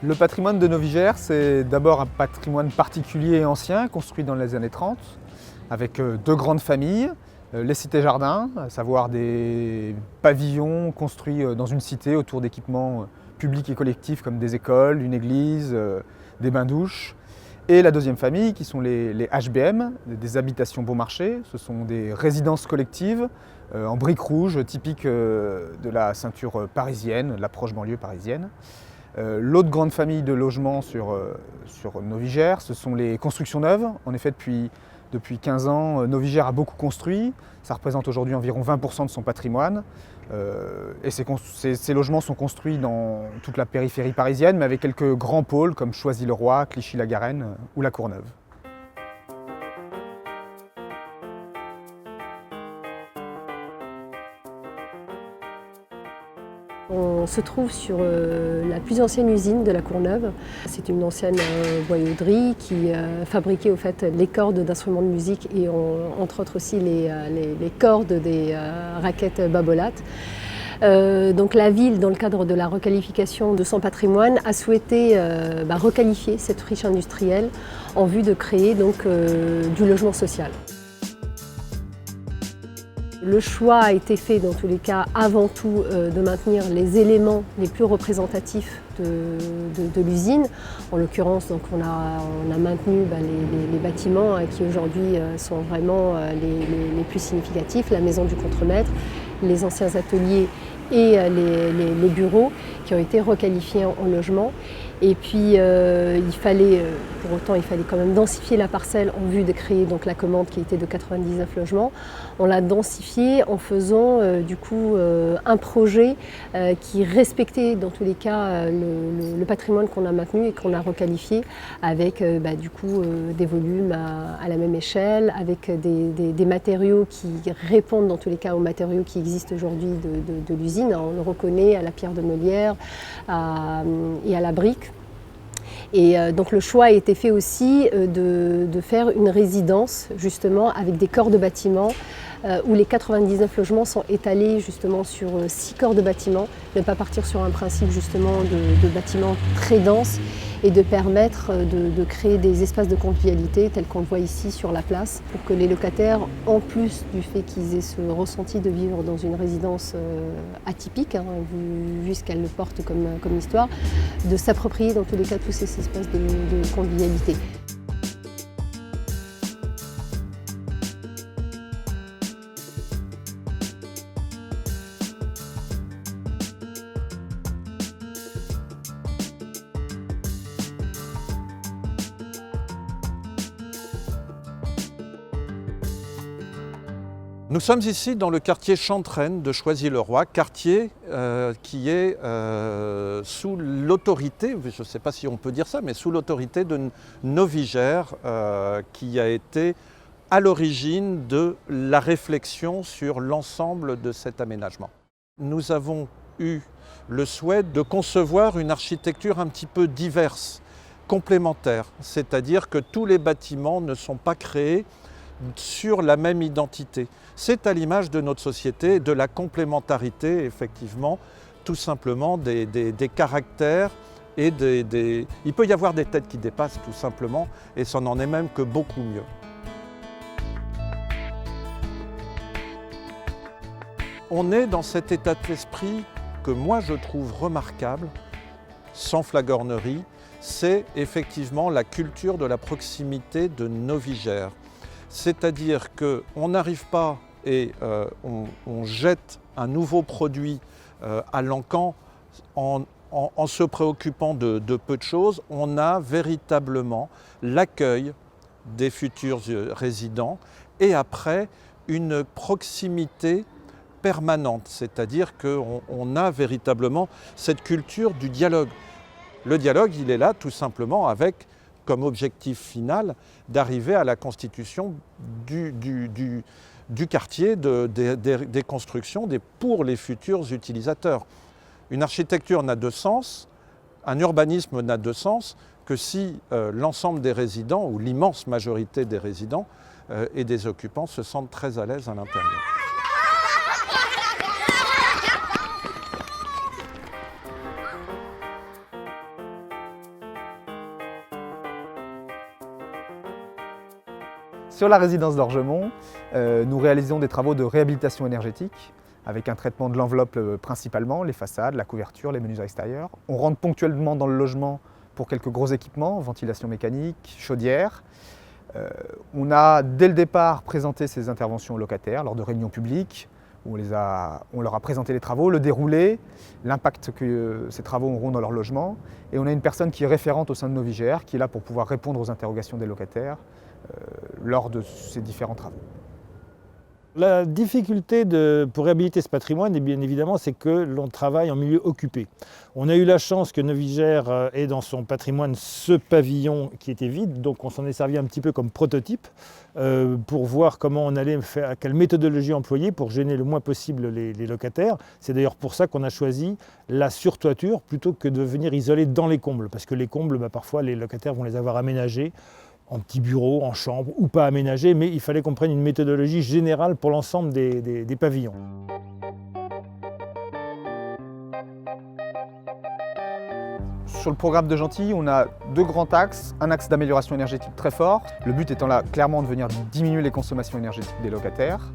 Le patrimoine de Novigère, c'est d'abord un patrimoine particulier et ancien, construit dans les années 30, avec deux grandes familles, les cités-jardins, à savoir des pavillons construits dans une cité autour d'équipements publics et collectifs comme des écoles, une église, des bains-douches. Et la deuxième famille, qui sont les HBM, des habitations bon marché. Ce sont des résidences collectives en briques rouges, typiques de la ceinture parisienne, de la proche banlieue parisienne. L'autre grande famille de logements sur Novigère, ce sont les constructions neuves. En effet, depuis 15 ans, Novigère a beaucoup construit. Ça représente aujourd'hui environ 20% de son patrimoine. Et ces logements sont construits dans toute la périphérie parisienne, mais avec quelques grands pôles comme Choisy-le-Roi, Clichy-la-Garenne ou La Courneuve. On se trouve sur la plus ancienne usine de La Courneuve. C'est une ancienne boyauderie qui fabriquait au fait les cordes d'instruments de musique et entre autres aussi les cordes des raquettes babolates. Donc la ville, dans le cadre de la requalification de son patrimoine, a souhaité requalifier cette friche industrielle en vue de créer donc, du logement social. Le choix a été fait dans tous les cas avant tout de maintenir les éléments les plus représentatifs de l'usine. En l'occurrence, on a maintenu les bâtiments qui aujourd'hui sont vraiment les plus significatifs, la maison du contremaître, les anciens ateliers et les bureaux qui ont été requalifiés en logement. Et puis pour autant il fallait quand même densifier la parcelle en vue de créer donc la commande qui était de 99 logements. On l'a densifié en faisant un projet qui respectait dans tous les cas le patrimoine qu'on a maintenu et qu'on a requalifié avec des volumes à la même échelle, avec des matériaux qui répondent dans tous les cas aux matériaux qui existent aujourd'hui de l'usine. On le reconnaît à la pierre de Meulière et à la brique. Et donc le choix a été fait aussi de faire une résidence justement avec des corps de bâtiments où les 99 logements sont étalés justement sur 6 corps de bâtiments, ne pas partir sur un principe justement de bâtiments très denses et de permettre de créer des espaces de convivialité tels qu'on le voit ici sur la place pour que les locataires, en plus du fait qu'ils aient ce ressenti de vivre dans une résidence atypique, vu ce qu'elle porte comme histoire, de s'approprier dans tous les cas tous ces espaces de convivialité. Nous sommes ici dans le quartier Chantraine de Choisy-le-Roi, quartier qui est sous l'autorité, je ne sais pas si on peut dire ça, mais sous l'autorité de Novigère, qui a été à l'origine de la réflexion sur l'ensemble de cet aménagement. Nous avons eu le souhait de concevoir une architecture un petit peu diverse, complémentaire, c'est-à-dire que tous les bâtiments ne sont pas créés sur la même identité. C'est à l'image de notre société, de la complémentarité, effectivement, tout simplement des caractères et il peut y avoir des têtes qui dépassent tout simplement, et ça n'en est même que beaucoup mieux. On est dans cet état d'esprit que moi je trouve remarquable, sans flagornerie, c'est effectivement la culture de la proximité de Novigère. C'est-à-dire qu'on n'arrive pas et on jette un nouveau produit à l'encan en se préoccupant de peu de choses. On a véritablement l'accueil des futurs résidents et après une proximité permanente. C'est-à-dire qu'on a véritablement cette culture du dialogue. Le dialogue, il est là tout simplement avec comme objectif final d'arriver à la constitution du quartier, des constructions pour les futurs utilisateurs. Une architecture n'a de sens, un urbanisme n'a de sens que si l'ensemble des résidents, ou l'immense majorité des résidents et des occupants se sentent très à l'aise à l'intérieur. Sur la résidence d'Orgemont, nous réalisons des travaux de réhabilitation énergétique avec un traitement de l'enveloppe principalement, les façades, la couverture, les menuiseries extérieures. On rentre ponctuellement dans le logement pour quelques gros équipements, ventilation mécanique, chaudière. On a dès le départ présenté ces interventions aux locataires lors de réunions publiques où on leur a présenté les travaux, le déroulé, l'impact que ces travaux auront dans leur logement. Et on a une personne qui est référente au sein de Novigère qui est là pour pouvoir répondre aux interrogations des locataires lors de ces différents travaux. La difficulté pour réhabiliter ce patrimoine, bien évidemment, c'est que l'on travaille en milieu occupé. On a eu la chance que Novigère ait dans son patrimoine ce pavillon qui était vide, donc on s'en est servi un petit peu comme prototype pour voir comment on allait faire, quelle méthodologie employer pour gêner le moins possible les locataires. C'est d'ailleurs pour ça qu'on a choisi la surtoiture plutôt que de venir isoler dans les combles, parce que les combles, parfois les locataires vont les avoir aménagés en petits bureaux, en chambre ou pas aménagés, mais il fallait qu'on prenne une méthodologie générale pour l'ensemble des pavillons. Sur le programme de Gentilly, on a deux grands axes. Un axe d'amélioration énergétique très fort, le but étant là clairement de venir diminuer les consommations énergétiques des locataires.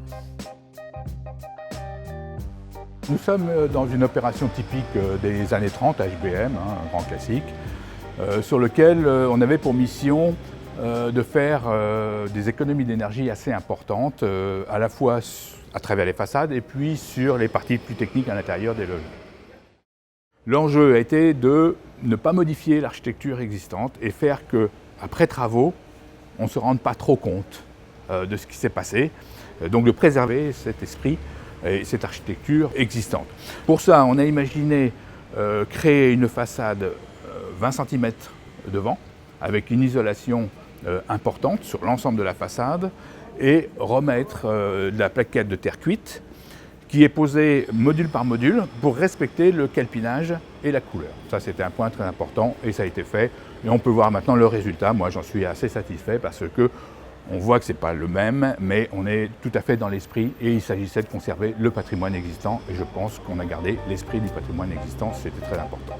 Nous sommes dans une opération typique des années 30, HBM, un grand classique, sur lequel on avait pour mission de faire des économies d'énergie assez importantes, à la fois à travers les façades et puis sur les parties plus techniques à l'intérieur des logements. L'enjeu a été de ne pas modifier l'architecture existante et faire qu'après travaux, on ne se rende pas trop compte de ce qui s'est passé, donc de préserver cet esprit et cette architecture existante. Pour ça, on a imaginé créer une façade 20 cm devant, avec une isolation importante sur l'ensemble de la façade, et remettre de la plaquette de terre cuite qui est posée module par module pour respecter le calpinage et la couleur. Ça, c'était un point très important et ça a été fait. Et on peut voir maintenant le résultat. Moi, j'en suis assez satisfait parce que on voit que ce n'est pas le même, mais on est tout à fait dans l'esprit et il s'agissait de conserver le patrimoine existant. Et je pense qu'on a gardé l'esprit du patrimoine existant, c'était très important.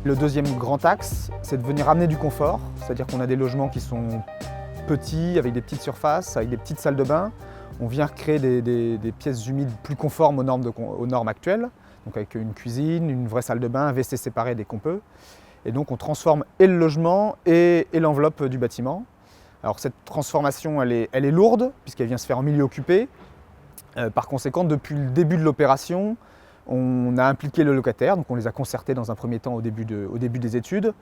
Le deuxième grand axe, c'est de venir amener du confort, c'est-à-dire qu'on a des logements qui sont petits, avec des petites surfaces, avec des petites salles de bain. On vient créer des pièces humides plus conformes aux normes actuelles, donc avec une cuisine, une vraie salle de bain, un WC séparé dès qu'on peut. Et donc on transforme et le logement et l'enveloppe du bâtiment. Alors cette transformation, elle est lourde, puisqu'elle vient se faire en milieu occupé. Par conséquent, depuis le début de l'opération, on a impliqué le locataire, donc on les a concertés dans un premier temps au début des études.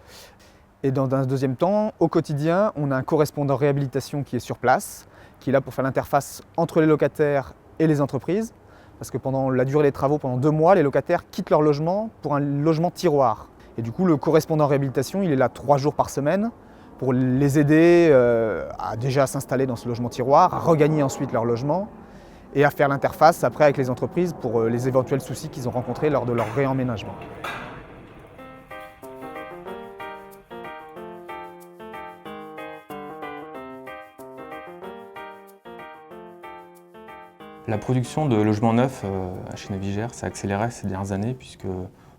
Et dans un deuxième temps, au quotidien, on a un correspondant réhabilitation qui est sur place, qui est là pour faire l'interface entre les locataires et les entreprises. Parce que pendant la durée des travaux, pendant 2 mois, les locataires quittent leur logement pour un logement tiroir. Et du coup, le correspondant réhabilitation, il est là 3 jours par semaine pour les aider à déjà s'installer dans ce logement tiroir, à regagner ensuite leur logement, et à faire l'interface après avec les entreprises pour les éventuels soucis qu'ils ont rencontrés lors de leur réemménagement. La production de logements neufs chez Novigère s'est accélérée ces dernières années puisque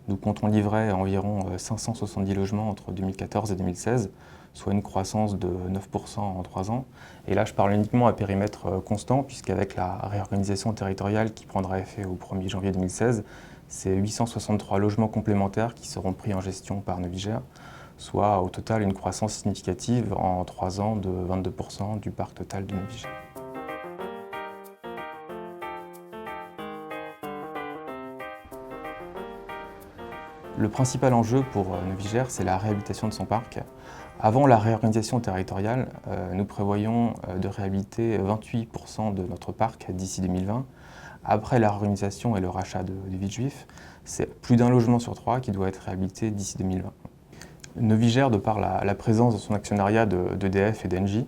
nous comptons livrer environ 570 logements entre 2014 et 2016, soit une croissance de 9% en 3 ans. Et là, je parle uniquement à périmètre constant, puisqu'avec la réorganisation territoriale qui prendra effet au 1er janvier 2016, c'est 863 logements complémentaires qui seront pris en gestion par Novigère, soit au total une croissance significative en 3 ans de 22% du parc total de Novigère. Le principal enjeu pour Novigère, c'est la réhabilitation de son parc. Avant la réorganisation territoriale, nous prévoyons de réhabiliter 28% de notre parc d'ici 2020. Après la réorganisation et le rachat de Villejuif, c'est plus d'un logement sur 3 qui doit être réhabilité d'ici 2020. Novigère, de par la présence dans son actionnariat d'EDF et d'Engie,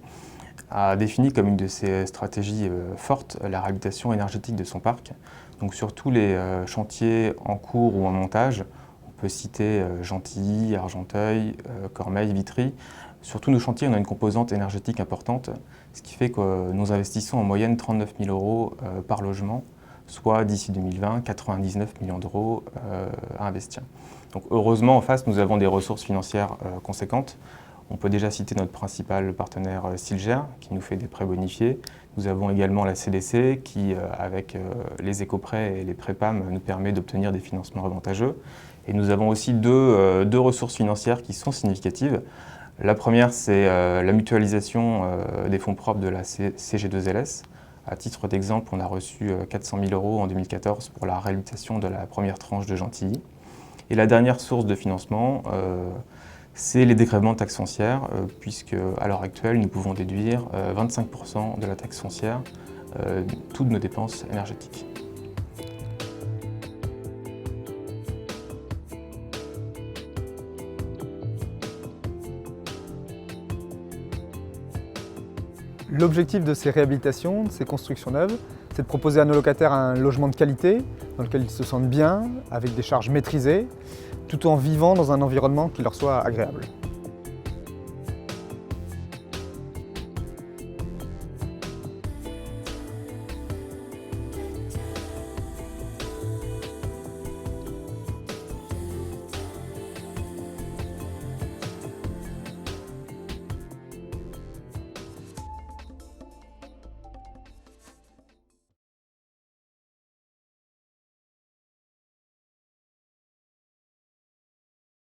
a défini comme une de ses stratégies fortes la réhabilitation énergétique de son parc. Donc sur tous les chantiers en cours ou en montage, on peut citer Gentilly, Argenteuil, Cormeilles, Vitry. Sur tous nos chantiers, on a une composante énergétique importante, ce qui fait que nous investissons en moyenne 39 000 € par logement, soit d'ici 2020, 99 millions d'euros à investir. Donc heureusement, en face, nous avons des ressources financières conséquentes. On peut déjà citer notre principal partenaire Silger, qui nous fait des prêts bonifiés. Nous avons également la CDC, qui, avec les éco-prêts et les prêts PAM, nous permet d'obtenir des financements avantageux. Et nous avons aussi deux ressources financières qui sont significatives. La première, c'est la mutualisation des fonds propres de la CG2LS. À titre d'exemple, on a reçu 400 000 € en 2014 pour la réhabilitation de la première tranche de Gentilly. Et la dernière source de financement, c'est les dégrèvements de taxes foncières, puisque à l'heure actuelle, nous pouvons déduire 25% de la taxe foncière, toutes nos dépenses énergétiques. L'objectif de ces réhabilitations, de ces constructions neuves, c'est de proposer à nos locataires un logement de qualité, dans lequel ils se sentent bien, avec des charges maîtrisées, tout en vivant dans un environnement qui leur soit agréable.